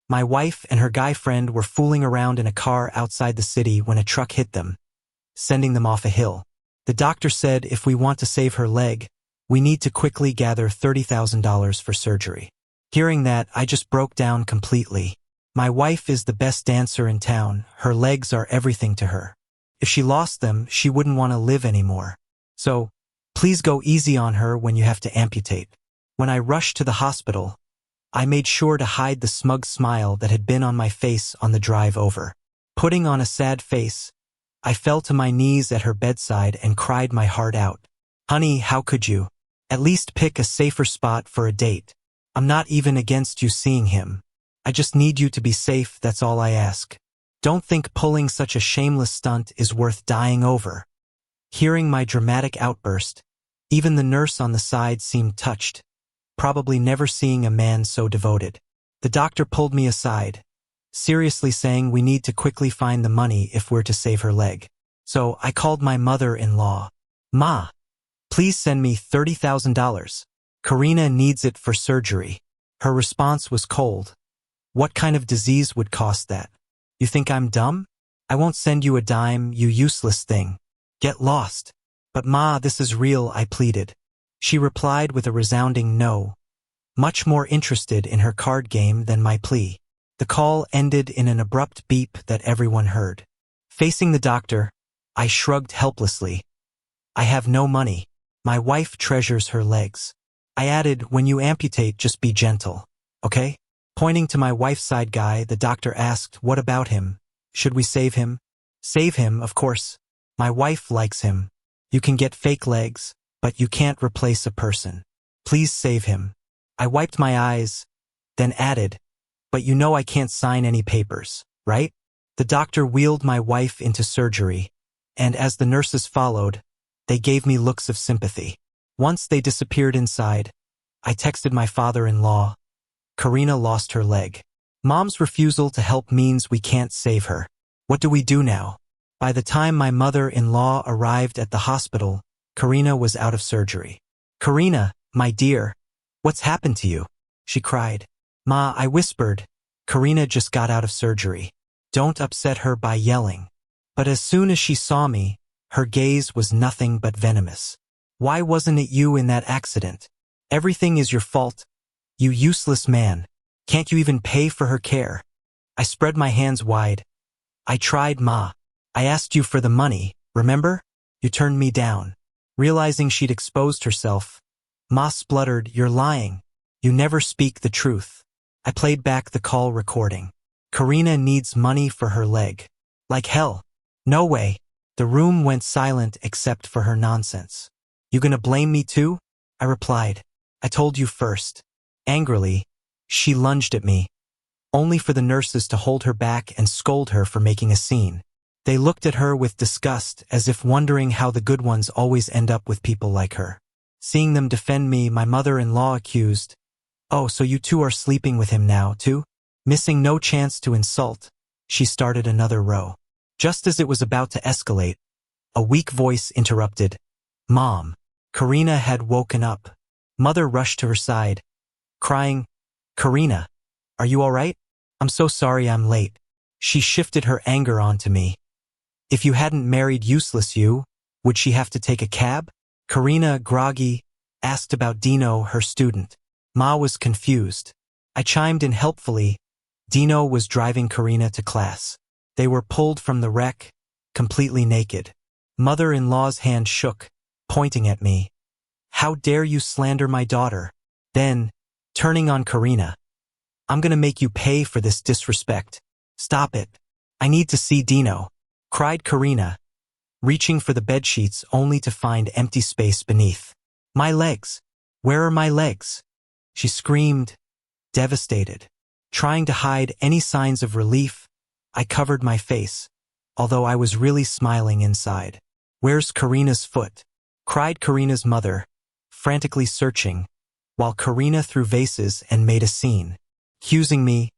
My wife and her guy friend were fooling around in a car outside the city when a truck hit them, sending them off a hill. The doctor said if we want to save her leg, we need to quickly gather $30,000 for surgery. Hearing that, I just broke down completely. My wife is the best dancer in town. Her legs are everything to her. If she lost them, she wouldn't want to live anymore. So, please go easy on her when you have to amputate. When I rushed to the hospital, I made sure to hide the smug smile that had been on my face on the drive over. Putting on a sad face, I fell to my knees at her bedside and cried my heart out. Honey, how could you? At least pick a safer spot for a date. I'm not even against you seeing him. I just need you to be safe, that's all I ask. Don't think pulling such a shameless stunt is worth dying over. Hearing my dramatic outburst, even the nurse on the side seemed touched, probably never seeing a man so devoted. The doctor pulled me aside, seriously saying we need to quickly find the money if we're to save her leg. So I called my mother-in-law. Ma, please send me $30,000. Karina needs it for surgery. Her response was cold. What kind of disease would cost that? You think I'm dumb? I won't send you a dime, you useless thing. Get lost. But Ma, this is real, I pleaded. She replied with a resounding no, much more interested in her card game than my plea. The call ended in an abrupt beep that everyone heard. Facing the doctor, I shrugged helplessly. I have no money. My wife treasures her legs. I added, when you amputate, just be gentle, okay? Pointing to my wife's side guy, the doctor asked, what about him? Should we save him? Save him, of course. My wife likes him. You can get fake legs, but you can't replace a person. Please save him. I wiped my eyes, then added, but you know I can't sign any papers, right? The doctor wheeled my wife into surgery, and as the nurses followed, they gave me looks of sympathy. Once they disappeared inside, I texted my father-in-law. Karina lost her leg. Mom's refusal to help means we can't save her. What do we do now? By the time my mother-in-law arrived at the hospital, Karina was out of surgery. Karina, my dear, what's happened to you? She cried. Ma, I whispered. Karina just got out of surgery. Don't upset her by yelling. But as soon as she saw me, her gaze was nothing but venomous. Why wasn't it you in that accident? Everything is your fault. You useless man. Can't you even pay for her care? I spread my hands wide. I tried, Ma. I asked you for the money, remember? You turned me down. Realizing she'd exposed herself, Ma spluttered, you're lying. You never speak the truth. I played back the call recording. Karina needs money for her leg. Like hell. No way. The room went silent except for her nonsense. You gonna blame me too? I replied. I told you first. Angrily, she lunged at me, only for the nurses to hold her back and scold her for making a scene. They looked at her with disgust, as if wondering how the good ones always end up with people like her. Seeing them defend me, my mother-in-law accused, "Oh, so you two are sleeping with him now, too?" Missing no chance to insult, she started another row. Just as it was about to escalate, a weak voice interrupted. Mom. Karina had woken up. Mother rushed to her side, crying, Karina, are you all right? I'm so sorry I'm late. She shifted her anger onto me. If you hadn't married useless you, would she have to take a cab? Karina, groggy, asked about Dino, her student. Ma was confused. I chimed in helpfully. Dino was driving Karina to class. They were pulled from the wreck, completely naked. Mother-in-law's hand shook, pointing at me. How dare you slander my daughter? Then, turning on Karina. I'm gonna make you pay for this disrespect. Stop it. I need to see Dino, cried Karina, reaching for the bedsheets only to find empty space beneath. My legs. Where are my legs? She screamed, devastated. Trying to hide any signs of relief, I covered my face, although I was really smiling inside. Where's Karina's foot? Cried Karina's mother, frantically searching, while Karina threw vases and made a scene. Accusing me,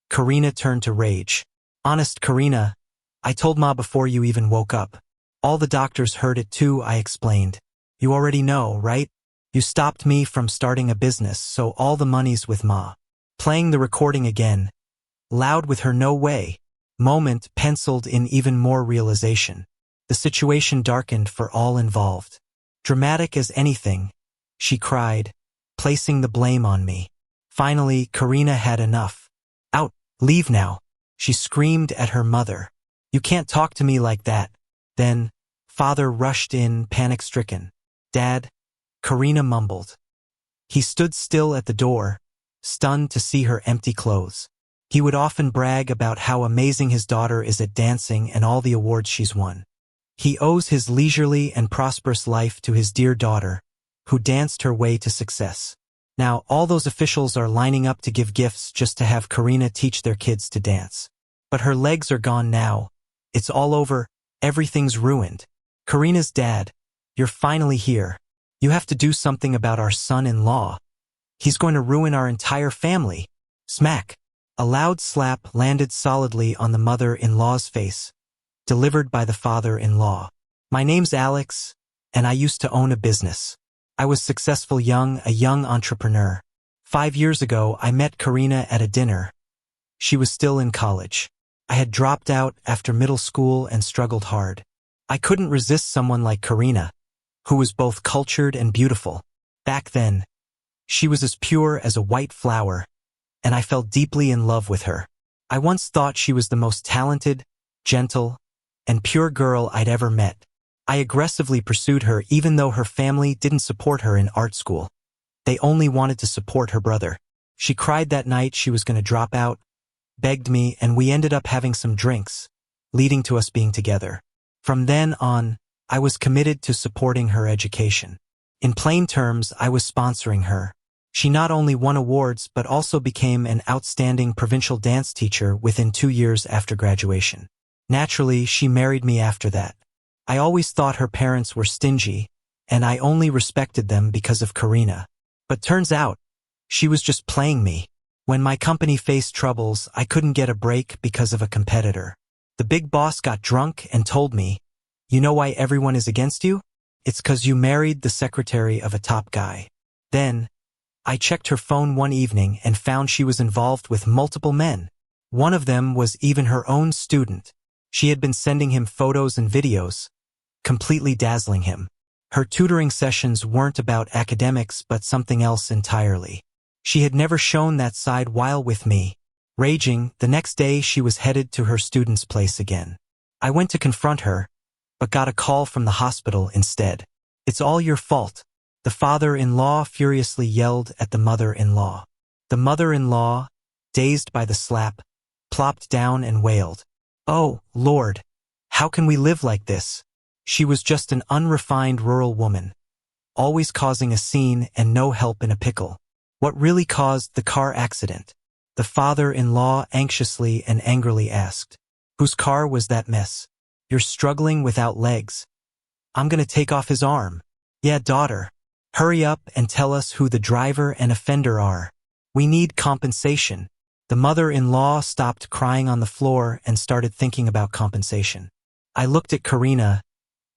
Karina turned to rage. Honest, Karina, I told Ma before you even woke up. All the doctors heard it too, I explained. You already know, right? You stopped me from starting a business, so all the money's with Ma. Playing the recording again, loud with her "no way" moment penciled in even more realization. The situation darkened for all involved. Dramatic as anything, she cried, placing the blame on me. Finally, Karina had enough. "Out, leave now," she screamed at her mother. "You can't talk to me like that." Then, father rushed in, panic-stricken. "Dad," Karina mumbled. He stood still at the door, stunned to see her empty clothes. He would often brag about how amazing his daughter is at dancing and all the awards she's won. He owes his leisurely and prosperous life to his dear daughter, who danced her way to success. Now, all those officials are lining up to give gifts just to have Karina teach their kids to dance. But her legs are gone now. It's all over. Everything's ruined. "Karina's dad, you're finally here. You have to do something about our son-in-law. He's going to ruin our entire family." Smack! A loud slap landed solidly on the mother-in-law's face, delivered by the father-in-law. "My name's Alex, and I used to own a business. I was successful a young entrepreneur. 5 years ago, I met Karina at a dinner. She was still in college. I had dropped out after middle school and struggled hard. I couldn't resist someone like Karina, who was both cultured and beautiful. Back then, she was as pure as a white flower, and I fell deeply in love with her. I once thought she was the most talented, gentle, and pure girl I'd ever met. I aggressively pursued her even though her family didn't support her in art school. They only wanted to support her brother. She cried that night she was going to drop out, begged me, and we ended up having some drinks, leading to us being together. From then on, I was committed to supporting her education. In plain terms, I was sponsoring her. She not only won awards but also became an outstanding provincial dance teacher within 2 years after graduation. Naturally, she married me after that. I always thought her parents were stingy, and I only respected them because of Karina. But turns out, she was just playing me. When my company faced troubles, I couldn't get a break because of a competitor. The big boss got drunk and told me, "You know why everyone is against you? It's 'cause you married the secretary of a top guy." Then, I checked her phone one evening and found she was involved with multiple men. One of them was even her own student. She had been sending him photos and videos, completely dazzling him. Her tutoring sessions weren't about academics but something else entirely. She had never shown that side while with me. Raging, the next day she was headed to her student's place again. I went to confront her, but got a call from the hospital instead. "It's all your fault," the father-in-law furiously yelled at the mother-in-law. The mother-in-law, dazed by the slap, plopped down and wailed, "Oh, Lord, how can we live like this?" She was just an unrefined rural woman, always causing a scene and no help in a pickle. What really caused the car accident? The father-in-law anxiously and angrily asked. "Whose car was that mess? You're struggling without legs. I'm gonna take off his arm." "Yeah, daughter. Hurry up and tell us who the driver and offender are. We need compensation." The mother-in-law stopped crying on the floor and started thinking about compensation. I looked at Karina,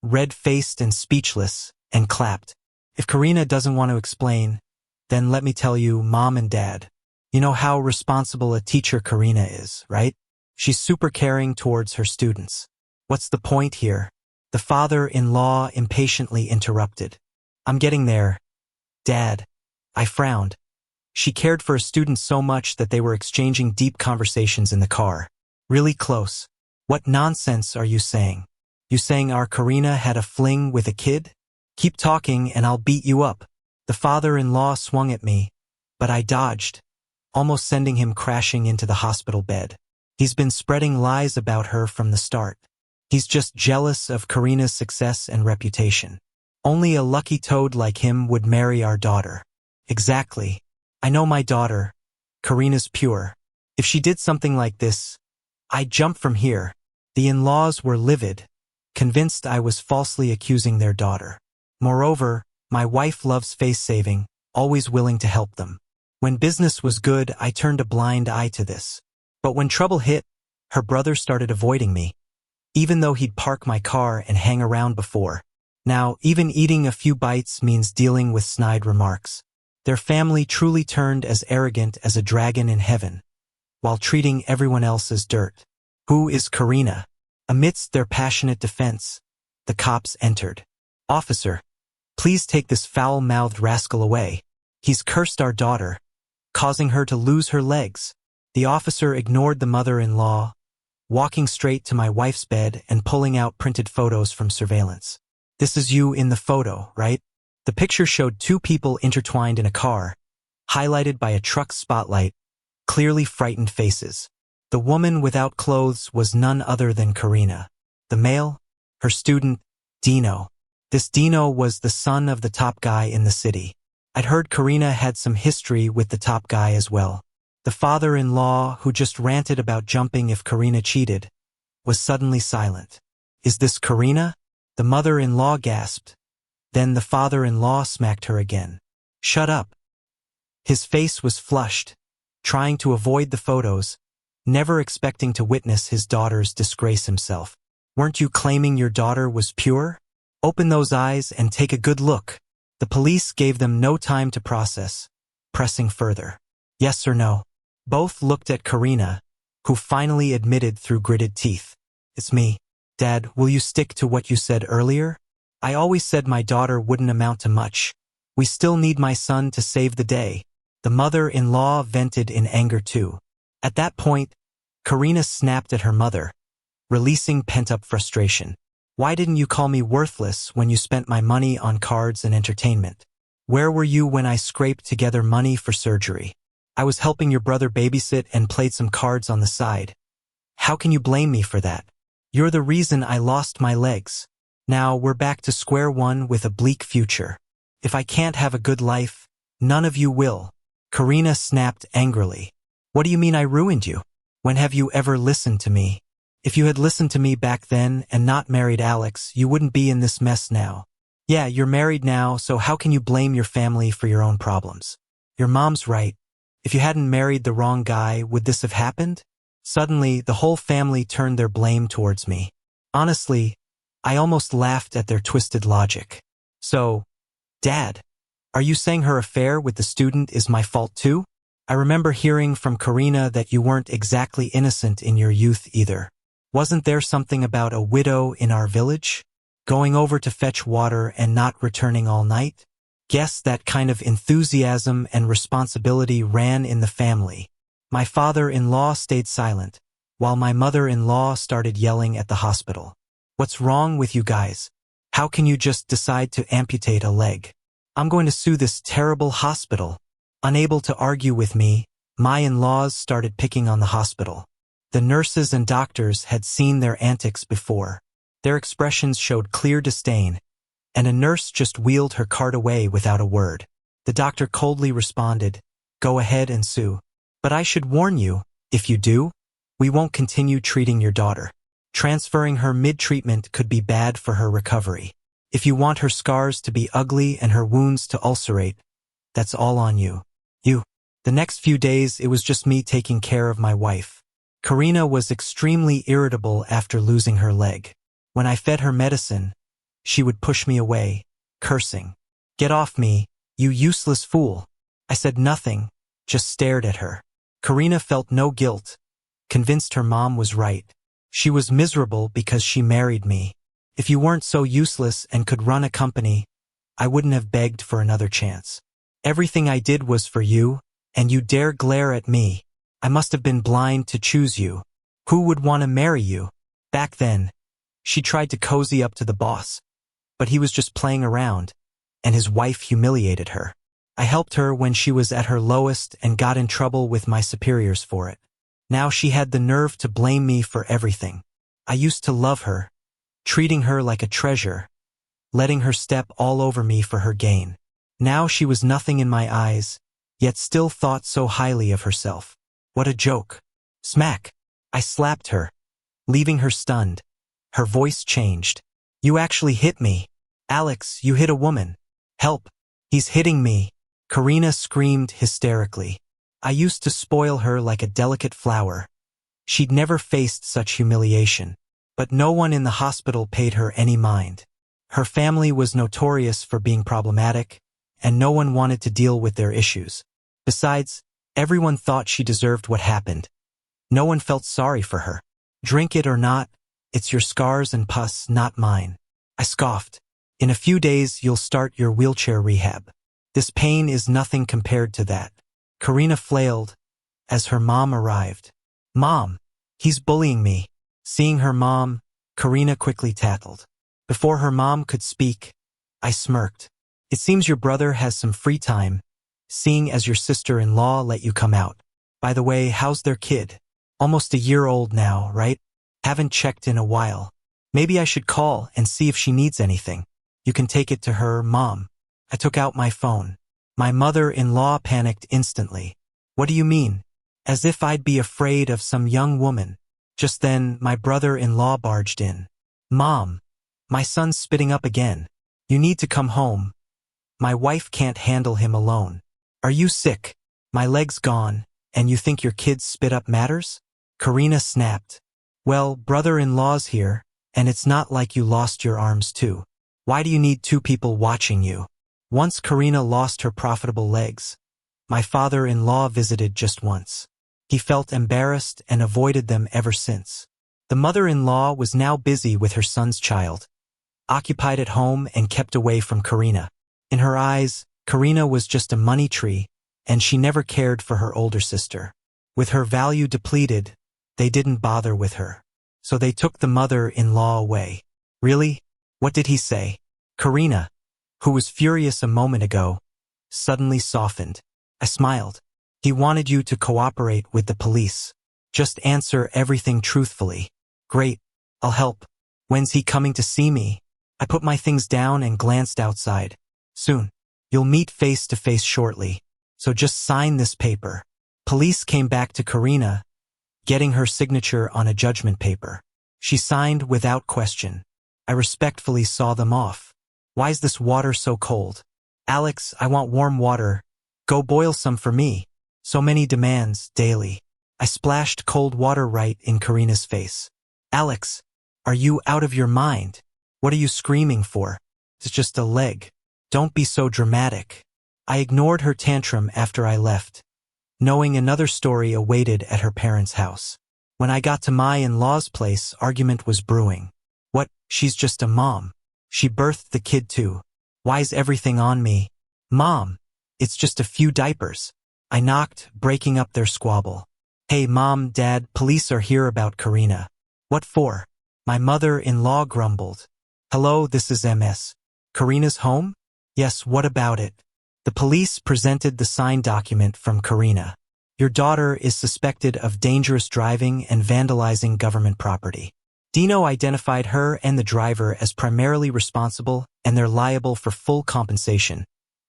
red-faced and speechless, and clapped. "If Karina doesn't want to explain, then let me tell you, Mom and Dad. You know how responsible a teacher Karina is, right? She's super caring towards her students. What's the point here?" The father-in-law impatiently interrupted. "I'm getting there, Dad." I frowned. She cared for a student so much that they were exchanging deep conversations in the car. Really close. "What nonsense are you saying? You saying our Karina had a fling with a kid? Keep talking and I'll beat you up." The father-in-law swung at me, but I dodged, almost sending him crashing into the hospital bed. "He's been spreading lies about her from the start. He's just jealous of Karina's success and reputation. Only a lucky toad like him would marry our daughter." "Exactly. I know my daughter. Karina's pure. If she did something like this, I'd jump from here." The in-laws were livid, convinced I was falsely accusing their daughter. Moreover, my wife loves face-saving, always willing to help them. When business was good, I turned a blind eye to this. But when trouble hit, her brother started avoiding me, even though he'd park my car and hang around before. Now, even eating a few bites means dealing with snide remarks. Their family truly turned as arrogant as a dragon in heaven. while treating everyone else as dirt. Who is Karina? Amidst their passionate defense, the cops entered. Officer, please take this foul-mouthed rascal away. He's cursed our daughter, causing her to lose her legs. The officer ignored the mother-in-law, walking straight to my wife's bed and pulling out printed photos from surveillance. This is you in the photo, right? The picture showed two people intertwined in a car, highlighted by a truck's spotlight, clearly frightened faces. The woman without clothes was none other than Karina. The male, her student, Dino. This Dino was the son of the top guy in the city. I'd heard Karina had some history with the top guy as well. The father-in-law, who just ranted about jumping if Karina cheated, was suddenly silent. Is this Karina? The mother-in-law gasped. Then the father-in-law smacked her again. Shut up. His face was flushed, trying to avoid the photos, never expecting to witness his daughter's disgrace himself. Weren't you claiming your daughter was pure? Open those eyes and take a good look. The police gave them no time to process, pressing further. Yes or no? Both looked at Karina, who finally admitted through gritted teeth. It's me. Dad, will you stick to what you said earlier? I always said my daughter wouldn't amount to much. We still need my son to save the day. The mother-in-law vented in anger too. At that point, Karina snapped at her mother, releasing pent-up frustration. Why didn't you call me worthless when you spent my money on cards and entertainment? Where were you when I scraped together money for surgery? I was helping your brother babysit and played some cards on the side. How can you blame me for that? You're the reason I lost my legs. Now we're back to square one with a bleak future. If I can't have a good life, none of you will. Karina snapped angrily. What do you mean I ruined you? When have you ever listened to me? If you had listened to me back then and not married Alex, you wouldn't be in this mess now. Yeah, you're married now, so how can you blame your family for your own problems? Your mom's right. If you hadn't married the wrong guy, would this have happened? Suddenly, the whole family turned their blame towards me. Honestly, I almost laughed at their twisted logic. So, Dad, are you saying her affair with the student is my fault too? I remember hearing from Karina that you weren't exactly innocent in your youth either. Wasn't there something about a widow in our village? Going over to fetch water and not returning all night? Guess that kind of enthusiasm and responsibility ran in the family. My father-in-law stayed silent, while my mother-in-law started yelling at the hospital. What's wrong with you guys? How can you just decide to amputate a leg? I'm going to sue this terrible hospital. Unable to argue with me, my in-laws started picking on the hospital. The nurses and doctors had seen their antics before. Their expressions showed clear disdain, and a nurse just wheeled her cart away without a word. The doctor coldly responded, "Go ahead and sue. But I should warn you, if you do, we won't continue treating your daughter. Transferring her mid-treatment could be bad for her recovery. If you want her scars to be ugly and her wounds to ulcerate, that's all on you. The next few days, it was just me taking care of my wife. Karina was extremely irritable after losing her leg. When I fed her medicine, she would push me away, cursing. Get off me, you useless fool. I said nothing, just stared at her. Karina felt no guilt, convinced her mom was right. She was miserable because she married me. If you weren't so useless and could run a company, I wouldn't have begged for another chance. Everything I did was for you, and you dare glare at me. I must have been blind to choose you. Who would want to marry you? Back then, she tried to cozy up to the boss, but he was just playing around, and his wife humiliated her. I helped her when she was at her lowest and got in trouble with my superiors for it. Now she had the nerve to blame me for everything. I used to love her, treating her like a treasure, letting her step all over me for her gain. Now she was nothing in my eyes, yet still thought so highly of herself. What a joke. Smack. I slapped her, leaving her stunned. Her voice changed. You actually hit me. Alex, you hit a woman. Help. He's hitting me. Karina screamed hysterically. I used to spoil her like a delicate flower. She'd never faced such humiliation. But no one in the hospital paid her any mind. Her family was notorious for being problematic, and no one wanted to deal with their issues. Besides, everyone thought she deserved what happened. No one felt sorry for her. Drink it or not, it's your scars and pus, not mine. I scoffed. In a few days you'll start your wheelchair rehab. This pain is nothing compared to that. Karina flailed as her mom arrived. Mom, he's bullying me. Seeing her mom, Karina quickly tackled. Before her mom could speak, I smirked. It seems your brother has some free time, seeing as your sister-in-law let you come out. By the way, how's their kid? Almost a year old now, right? Haven't checked in a while. Maybe I should call and see if she needs anything. You can take it to her, Mom. I took out my phone. My mother-in-law panicked instantly. What do you mean? As if I'd be afraid of some young woman. Just then, my brother-in-law barged in. Mom, my son's spitting up again. You need to come home. My wife can't handle him alone. Are you sick? My leg's gone, and you think your kid's spit up matters? Karina snapped. Well, brother-in-law's here, and it's not like you lost your arms too. Why do you need two people watching you? Once Karina lost her profitable legs, my father-in-law visited just once. He felt embarrassed and avoided them ever since. The mother-in-law was now busy with her son's child, occupied at home and kept away from Karina. In her eyes, Karina was just a money tree, and she never cared for her older sister. With her value depleted, they didn't bother with her. So they took the mother-in-law away. Really? What did he say? Karina, who was furious a moment ago, suddenly softened. I smiled. He wanted you to cooperate with the police. Just answer everything truthfully. Great, I'll help. When's he coming to see me? I put my things down and glanced outside. Soon. You'll meet face to face shortly. So just sign this paper. Police came back to Karina, getting her signature on a judgment paper. She signed without question. I respectfully saw them off. Why's this water so cold? Alex, I want warm water. Go boil some for me. So many demands, daily. I splashed cold water right in Karina's face. Alex, are you out of your mind? What are you screaming for? It's just a leg. Don't be so dramatic. I ignored her tantrum after I left, knowing another story awaited at her parents' house. When I got to my in-law's place, argument was brewing. What? She's just a mom. She birthed the kid too. Why's everything on me? Mom, it's just a few diapers. I knocked, breaking up their squabble. Hey Mom, Dad, police are here about Karina. What for? My mother-in-law grumbled. Hello, this is MS. Karina's home? Yes, what about it? The police presented the signed document from Karina. Your daughter is suspected of dangerous driving and vandalizing government property. Dino identified her and the driver as primarily responsible, and they're liable for full compensation,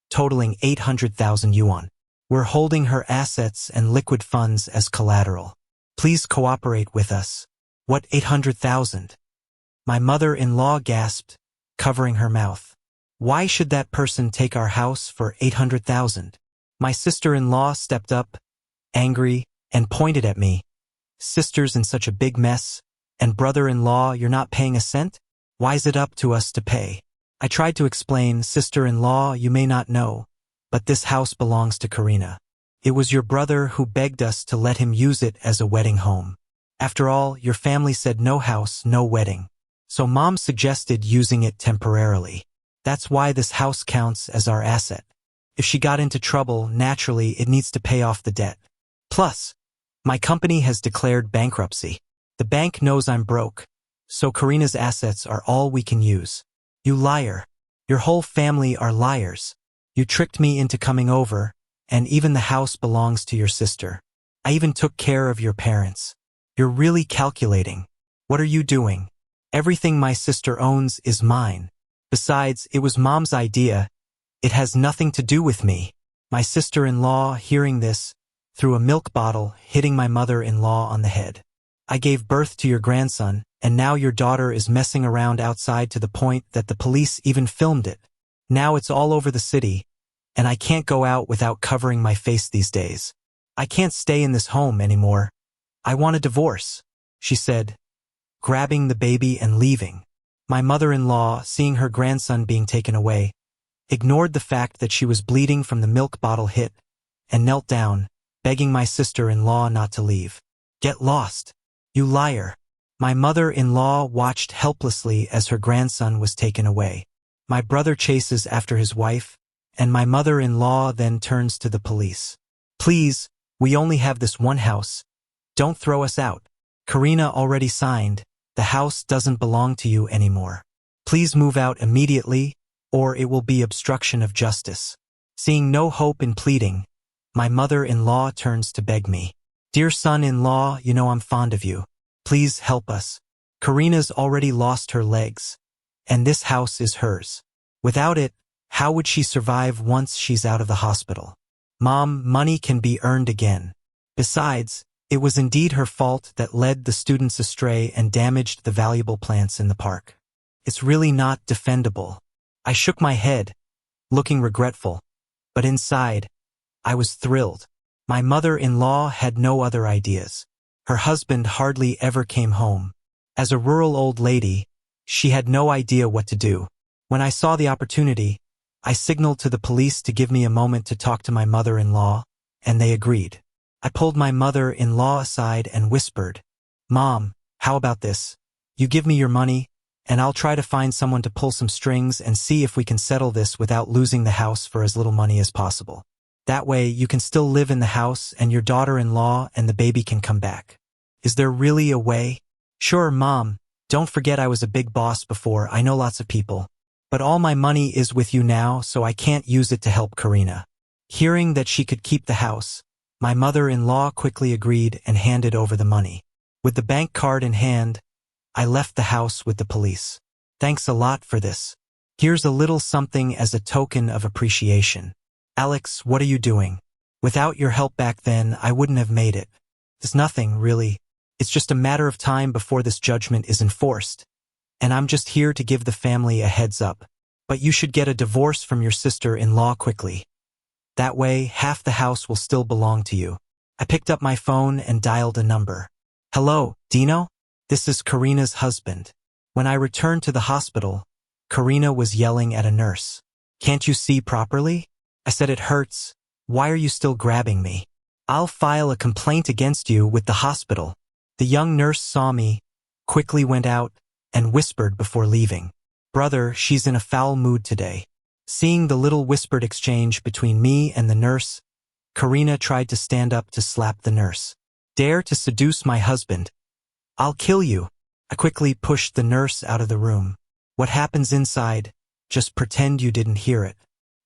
totaling 800,000 yuan. We're holding her assets and liquid funds as collateral. Please cooperate with us. What 800,000? My mother-in-law gasped, covering her mouth. Why should that person take our house for 800,000? My sister-in-law stepped up, angry, and pointed at me. Sister's in such a big mess, and brother-in-law, you're not paying a cent? Why's it up to us to pay? I tried to explain, sister-in-law, you may not know, but this house belongs to Karina. It was your brother who begged us to let him use it as a wedding home. After all, your family said no house, no wedding. So Mom suggested using it temporarily. That's why this house counts as our asset. If she got into trouble, naturally it needs to pay off the debt. Plus, my company has declared bankruptcy. The bank knows I'm broke, so Karina's assets are all we can use. You liar. Your whole family are liars. You tricked me into coming over, and even the house belongs to your sister. I even took care of your parents. You're really calculating. What are you doing? Everything my sister owns is mine. Besides, it was Mom's idea. It has nothing to do with me. My sister-in-law, hearing this, threw a milk bottle, hitting my mother-in-law on the head. I gave birth to your grandson, and now your daughter is messing around outside to the point that the police even filmed it. Now it's all over the city, and I can't go out without covering my face these days. I can't stay in this home anymore. I want a divorce, she said, grabbing the baby and leaving. My mother-in-law, seeing her grandson being taken away, ignored the fact that she was bleeding from the milk bottle hit, and knelt down, begging my sister-in-law not to leave. Get lost. You liar. My mother-in-law watched helplessly as her grandson was taken away. My brother chases after his wife, and my mother-in-law then turns to the police. Please, we only have this one house. Don't throw us out. Karina already signed. The house doesn't belong to you anymore. Please move out immediately, or it will be obstruction of justice. Seeing no hope in pleading, my mother-in-law turns to beg me. Dear son-in-law, you know I'm fond of you. Please help us. Karina's already lost her legs, and this house is hers. Without it, how would she survive once she's out of the hospital? Mom, money can be earned again. Besides, it was indeed her fault that led the students astray and damaged the valuable plants in the park. It's really not defendable. I shook my head, looking regretful, but inside, I was thrilled. My mother-in-law had no other ideas. Her husband hardly ever came home. As a rural old lady, she had no idea what to do. When I saw the opportunity, I signaled to the police to give me a moment to talk to my mother-in-law, and they agreed. I pulled my mother-in-law aside and whispered, Mom, how about this? You give me your money, and I'll try to find someone to pull some strings and see if we can settle this without losing the house for as little money as possible. That way, you can still live in the house and your daughter-in-law and the baby can come back. Is there really a way? Sure, Mom. Don't forget I was a big boss before. I know lots of people. But all my money is with you now, so I can't use it to help Karina. Hearing that she could keep the house, my mother-in-law quickly agreed and handed over the money. With the bank card in hand, I left the house with the police. Thanks a lot for this. Here's a little something as a token of appreciation. Alex, what are you doing? Without your help back then, I wouldn't have made it. It's nothing, really. It's just a matter of time before this judgment is enforced. And I'm just here to give the family a heads up. But you should get a divorce from your sister-in-law quickly. That way, half the house will still belong to you. I picked up my phone and dialed a number. Hello, Dino? This is Karina's husband. When I returned to the hospital, Karina was yelling at a nurse. Can't you see properly? I said it hurts. Why are you still grabbing me? I'll file a complaint against you with the hospital. The young nurse saw me, quickly went out, and whispered before leaving. Brother, she's in a foul mood today. Seeing the little whispered exchange between me and the nurse, Karina tried to stand up to slap the nurse. Dare to seduce my husband? I'll kill you. I quickly pushed the nurse out of the room. What happens inside? Just pretend you didn't hear it.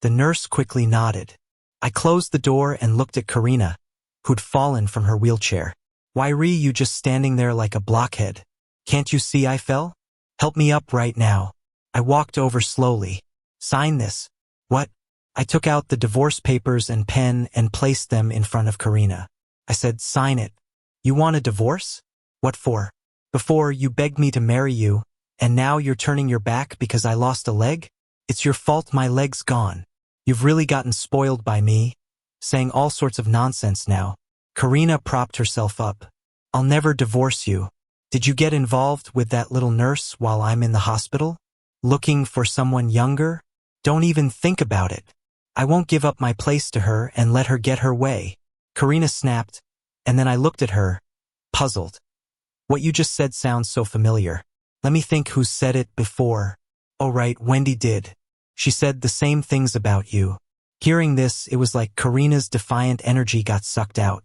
The nurse quickly nodded. I closed the door and looked at Karina, who'd fallen from her wheelchair. Why are you just standing there like a blockhead? Can't you see I fell? Help me up right now. I walked over slowly. Sign this. What? I took out the divorce papers and pen and placed them in front of Karina. I said, sign it. You want a divorce? What for? Before, you begged me to marry you, and now you're turning your back because I lost a leg? It's your fault my leg's gone. You've really gotten spoiled by me, saying all sorts of nonsense now. Karina propped herself up. I'll never divorce you. Did you get involved with that little nurse while I'm in the hospital? Looking for someone younger? Don't even think about it. I won't give up my place to her and let her get her way. Karina snapped, and then I looked at her, puzzled. What you just said sounds so familiar. Let me think who said it before. Oh right, Wendy did. She said the same things about you. Hearing this, it was like Karina's defiant energy got sucked out.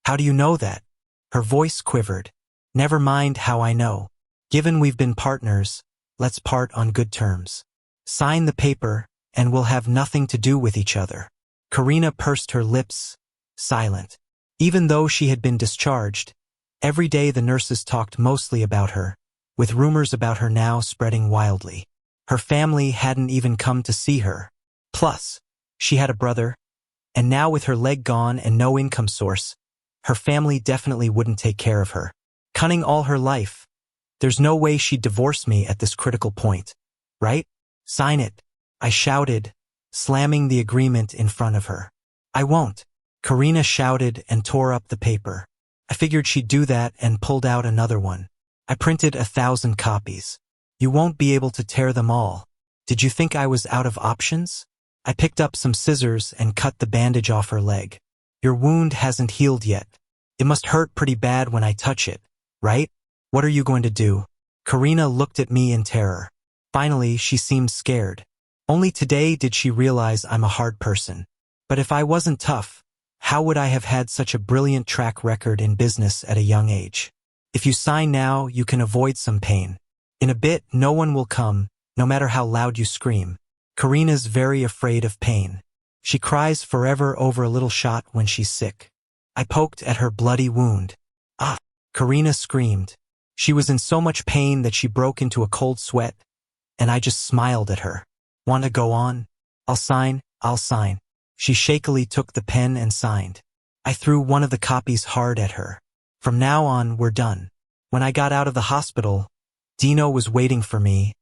How do you know that? Her voice quivered. Never mind how I know. Given we've been partners, let's part on good terms. Sign the paper, and we'll have nothing to do with each other. Karina pursed her lips, silent. Even though she had been discharged, every day the nurses talked mostly about her, with rumors about her now spreading wildly. Her family hadn't even come to see her. Plus, she had a brother, and now with her leg gone and no income source, her family definitely wouldn't take care of her. Cunning all her life. There's no way she'd divorce me at this critical point. Right? Sign it. I shouted, slamming the agreement in front of her. I won't. Karina shouted and tore up the paper. I figured she'd do that and pulled out another one. I printed 1,000 copies. You won't be able to tear them all. Did you think I was out of options? I picked up some scissors and cut the bandage off her leg. Your wound hasn't healed yet. It must hurt pretty bad when I touch it, right? What are you going to do? Karina looked at me in terror. Finally, she seemed scared. Only today did she realize I'm a hard person. But if I wasn't tough, how would I have had such a brilliant track record in business at a young age? If you sign now, you can avoid some pain. In a bit, no one will come, no matter how loud you scream. Karina's very afraid of pain. She cries forever over a little shot when she's sick. I poked at her bloody wound. Ah! Karina screamed. She was in so much pain that she broke into a cold sweat, and I just smiled at her. Want to go on? I'll sign. She shakily took the pen and signed. I threw one of the copies hard at her. From now on, we're done. When I got out of the hospital, Dino was waiting for me,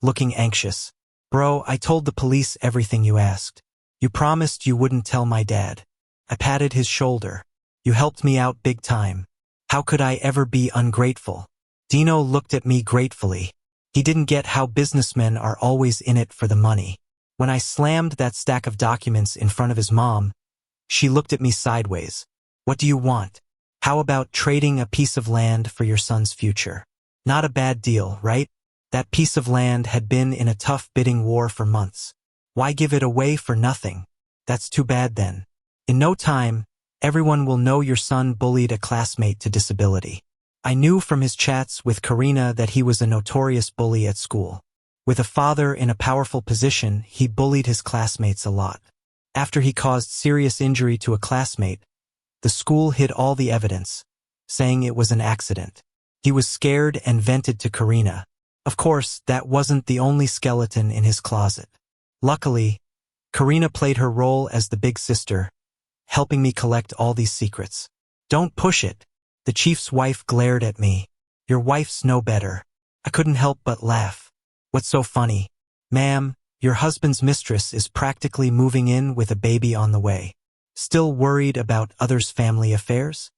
looking anxious. Bro, I told the police everything you asked. You promised you wouldn't tell my dad. I patted his shoulder. You helped me out big time. How could I ever be ungrateful? Dino looked at me gratefully. He didn't get how businessmen are always in it for the money. When I slammed that stack of documents in front of his mom, she looked at me sideways. What do you want? How about trading a piece of land for your son's future? Not a bad deal, right? That piece of land had been in a tough bidding war for months. Why give it away for nothing? That's too bad then. In no time, everyone will know your son bullied a classmate to disability. I knew from his chats with Karina that he was a notorious bully at school. With a father in a powerful position, he bullied his classmates a lot. After he caused serious injury to a classmate, the school hid all the evidence, saying it was an accident. He was scared and vented to Karina. Of course, that wasn't the only skeleton in his closet. Luckily, Karina played her role as the big sister, helping me collect all these secrets. Don't push it. The chief's wife glared at me. Your wife's no better. I couldn't help but laugh. What's so funny? Ma'am, your husband's mistress is practically moving in with a baby on the way. Still worried about others' family affairs?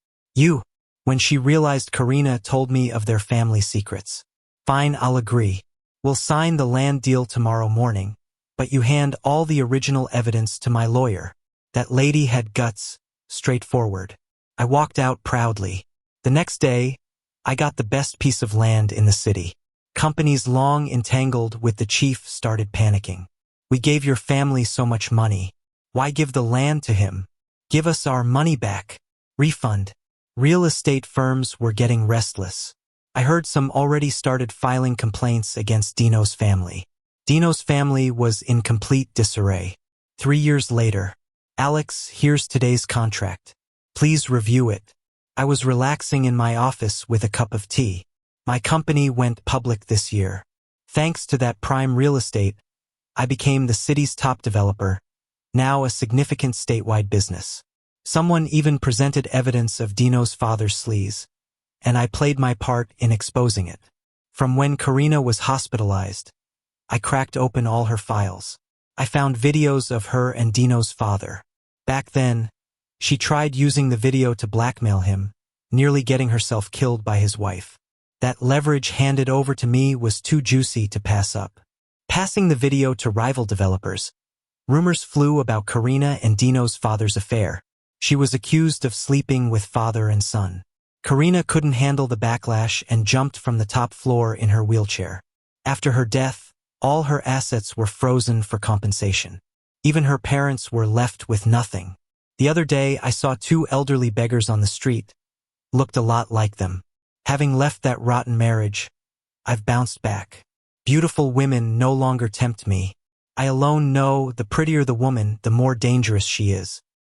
When she realized Karina told me of their family secrets. Fine, I'll agree. We'll sign the land deal tomorrow morning, but you hand all the original evidence to my lawyer. That lady had guts, straightforward. I walked out proudly. The next day, I got the best piece of land in the city. Companies long entangled with the chief started panicking. We gave your family so much money. Why give the land to him? Give us our money back. Refund. Real estate firms were getting restless. I heard some already started filing complaints against Dino's family. Dino's family was in complete disarray. 3 years later, Alex, here's today's contract. Please review it. I was relaxing in my office with a cup of tea. My company went public this year. Thanks to that prime real estate, I became the city's top developer, now a significant statewide business. Someone even presented evidence of Dino's father's sleaze, and I played my part in exposing it. From when Karina was hospitalized, I cracked open all her files. I found videos of her and Dino's father. Back then, she tried using the video to blackmail him, nearly getting herself killed by his wife. That leverage handed over to me was too juicy to pass up. Passing the video to rival developers, rumors flew about Karina and Dino's father's affair. She was accused of sleeping with father and son. Karina couldn't handle the backlash and jumped from the top floor in her wheelchair. After her death, all her assets were frozen for compensation. Even her parents were left with nothing. The other day, I saw 2 elderly beggars on the street. Looked a lot like them. Having left that rotten marriage, I've bounced back. Beautiful women no longer tempt me. I alone know the prettier the woman, the more dangerous she is.